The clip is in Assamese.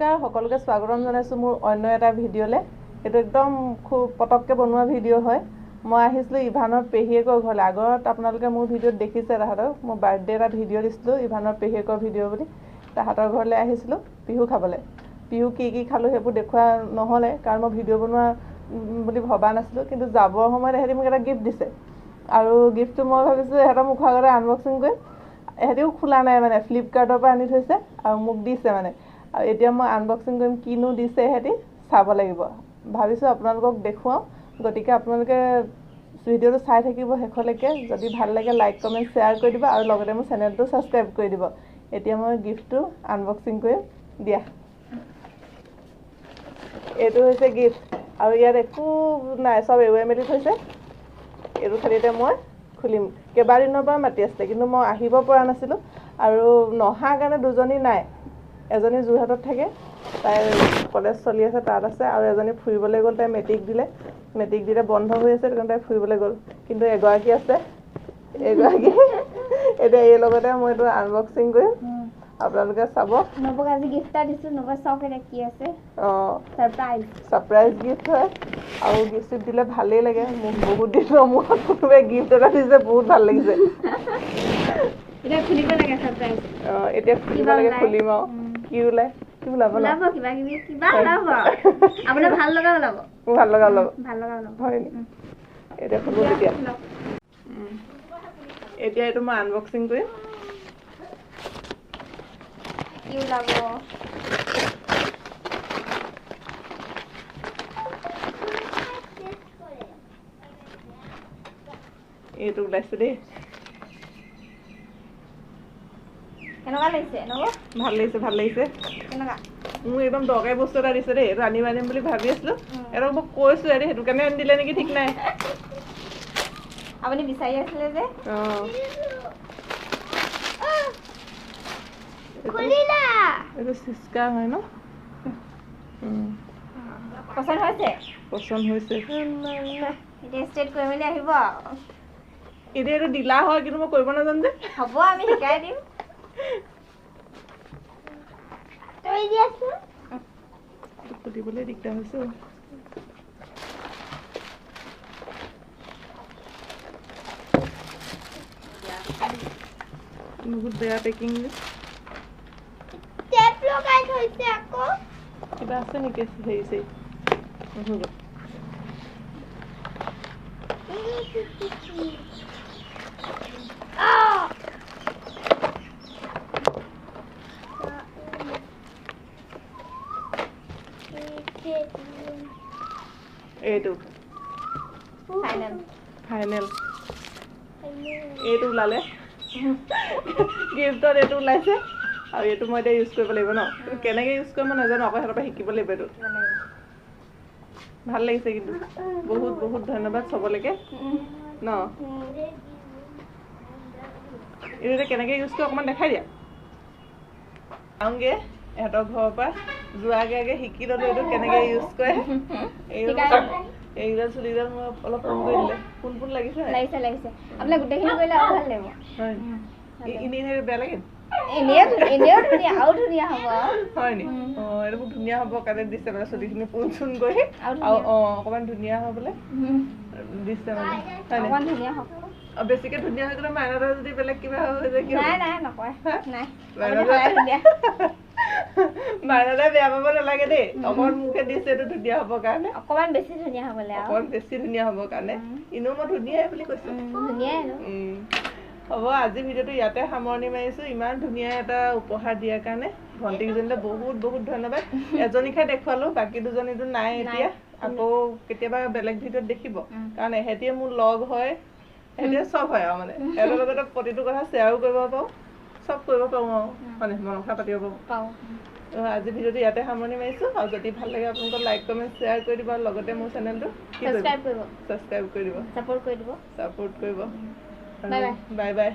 নমস্কাৰ সকলোকে স্বাগতম জনাইছো মোৰ অন্য এটা ভিডিঅ'লে এটো একদম খুব পটককে বনোৱা ভিডিঅ' হয় মই আহিছিলো ইভানৰ পেহিয়েকৰ ঘৰলে আগত আপোনালোকে মোৰ ভিডিঅ'ত দেখিছে তাহাতৰ মই বাৰ্থডে এটা ভিডিঅ' দিছিলো ইভানৰ পেহিয়েকৰ ভিডিঅ' বুলি তাহাতৰ ঘৰলে আহিছিলো পিহু খাবলে পিহু কি খালো হেবু দেখুৱা নহলে কাৰণ মই ভিডিঅ' বনোৱা বুলি ভবা নাছিলো কিন্তু যাবৰ সময়ত হেৰি মোক এটা গিফট দিছে আৰু গিফটটো মই ভাবিছো হেটা মুখ আগতে আনবক্সিং কৰি হেদিও খোলা নাই মানে ফ্লিপকাৰ্টৰ পৰা আনি থৈছে আৰু মোক দিছে মানে আৰু এতিয়া মই আনবক্সিং কৰিম কিনো দিছে হেতি চাব লাগিব ভাবিছো আপোনালোকক দেখুৱাও গতিকে আপোনালোকে ভিডিঅ'টো চাই থাকিব হেখলৈকে যদি ভাল লাগে লাইক কমেন্ট শেয়াৰ কৰি দিবা আৰু লগতে মোৰ চেনেলটো সাবস্ক্ৰাইব কৰি দিব এতিয়া মই গিফটটো আনবক্সিং কৰিম দিয়া এটো হৈছে গিফট আৰু ইয়াত একো নাই সব এৱে মেলি থৈছে এটো খালিতে মই খুলিম কেবাদিনৰ পৰা মাতি আছে কিন্তু মই আহিব পৰা নাছিলো আৰু নহা কাৰণে দুজনী নাই এজনী জুৰহাটত থাকে তাই কলেজ চলি আছে তাত আছে আৰু এজনী ফুৰিবলৈ গ'ল তাই মেট্ৰিক দিলে বন্ধ হৈ আছে কাৰণ তাই ফুৰিবলৈ গ'ল কিন্তু এগৰাকী আছে এগৰাকী এটা এই লগতে মই এটো আনবক্সিং কৰিম আপোনালোকে চাব নবক আজি গিফট এটা দিছো নব চক এটা কি আছে সারপ্রাইজ গিফট হয় আৰু গিফট দিলে ভালেই লাগে মোক বহুত দিনৰ মুখত কোনোবাই গিফট এটা দিছে বহুত ভাল লাগিছে এটা খুলিব লাগে সারপ্রাইজ এতিয়া খুলিব লাগে খুলিম আৰু কি ওলাই কি ওলাব না ওলাব কিবা ওলাব আপোনাৰ ভাল লগা ওলাব ভাল লগা হয় এতিয়া খুলিব তেতিয়া এতিয়া এটো মই আনবক্সিং কৰিম কি ওলাব এইটো ওলাইছে দেই কেনেকুৱা লাগিছে নব ভাল লাগিছে কেনেকুৱা মোৰ একদম দৰকাৰী বস্তু এটা দিছে দেই এইটো আনিম বুলি ভাবি আছিলো এটা মই কৈছো এৰি হেতু কাৰণে আনি দিলে নেকি ঠিক নাই আপুনি বিচাৰি আছিলে যে খুলিলা এইটো সিস্কা হয় ন পছন্দ হৈছে এতিয়া ষ্টেট কৰি মেলি আহিব এতিয়া এইটো দিলা হয় কিন্তু মই কৰিব নাজানো যে হ'ব আমি শিকাই দিম তই দিয়াছো খুলিবলৈ দিগদাৰ হৈছে বহুত বেয়া পেকিং টেপ লগাই থৈছে আকৌ কিবা আছে নেকি হেৰি এইটো ফাইনেল এইটো ওলালে গিফটত এইটো ওলাইছে আৰু এইটো মই এতিয়া ইউজ কৰিব লাগিব ন কেনেকৈ ইউজ কৰিম মই নাজানো আকৌ সিহঁতৰ পৰা শিকিব লাগিব এইটো ভাল লাগিছে কিন্তু বহুত ধন্যবাদ চবলৈকে ন এইটো কেনেকৈ ইউজ কৰি অকণমান দেখাই দিয়া আহোঁগে এহঁতৰ ঘৰৰ পৰা যোৱাগে আগে শিকি ল'লো এইটো কেনেকৈ ইউজ কৰে এইডাল চুলিডাল মই অলপ ফোন কৰি দিলে ফোন লাগিছে আপোনাৰ গোটেইখিনি কৰিলে আৰু ভাল লাগিব হয় এনেই বেয়া লাগে এনেও ধুনীয়া আৰু ধুনীয়া হ'ব হয় নি এইটো বহুত ধুনীয়া হ'ব কাৰণে দিছে মানে চুলিখিনি পোন কৰি আৰু অকণমান ধুনীয়া হ'বলৈ দিছে মানে অকণমান ধুনীয়া হ'ব বেছিকে ধুনীয়া হৈ গ'লে মাইনাটা যদি বেলেগ কিবা হৈ যায় কি নাই নকয় নাই মাইনাটাই বেয়া পাব নালাগে দেই অকণমান মুখে দিছে এইটো ধুনীয়া হ'বৰ কাৰণে অকণমান বেছি ধুনীয়া হ'বৰ কাৰণে এনেও মই ধুনীয়াই বুলি কৈছো হ'ব আজি ভিডিঅ'টো ইয়াতে সামৰণি মাৰিছো ইমান ধুনীয়া এটা উপহাৰ দিয়াৰ কাৰণে ভণ্টিকেইজনীলৈ বহুত ধন্যবাদ এজনীকে দেখুৱালো বাকী দুজনীতো নাই এতিয়া আকৌ কেতিয়াবা বেলেগ ভিডিঅ'ত দেখিব কাৰণ এহেতিয়ে মোৰ লগ হয় এহেতিয়ে চব হয় আৰু মানে এহেতৰ লগতে প্ৰতিটো কথা শ্বেয়াৰো কৰিব পাৰোঁ চব কৰিব পাৰোঁ আৰু মানে মনৰ কথা পাতিব পাৰোঁ আজি ভিডিঅ'টো ইয়াতে সামৰণি মাৰিছো আৰু যদি ভাল লাগে আপোনালোকৰ লাইক কমেণ্ট শ্বেয়াৰ কৰি দিব আৰু লগতে মোৰ চেনেলটো ছাবস্ক্ৰাইব কৰি দিব ছাপোৰ্ট কৰিব বাই বাই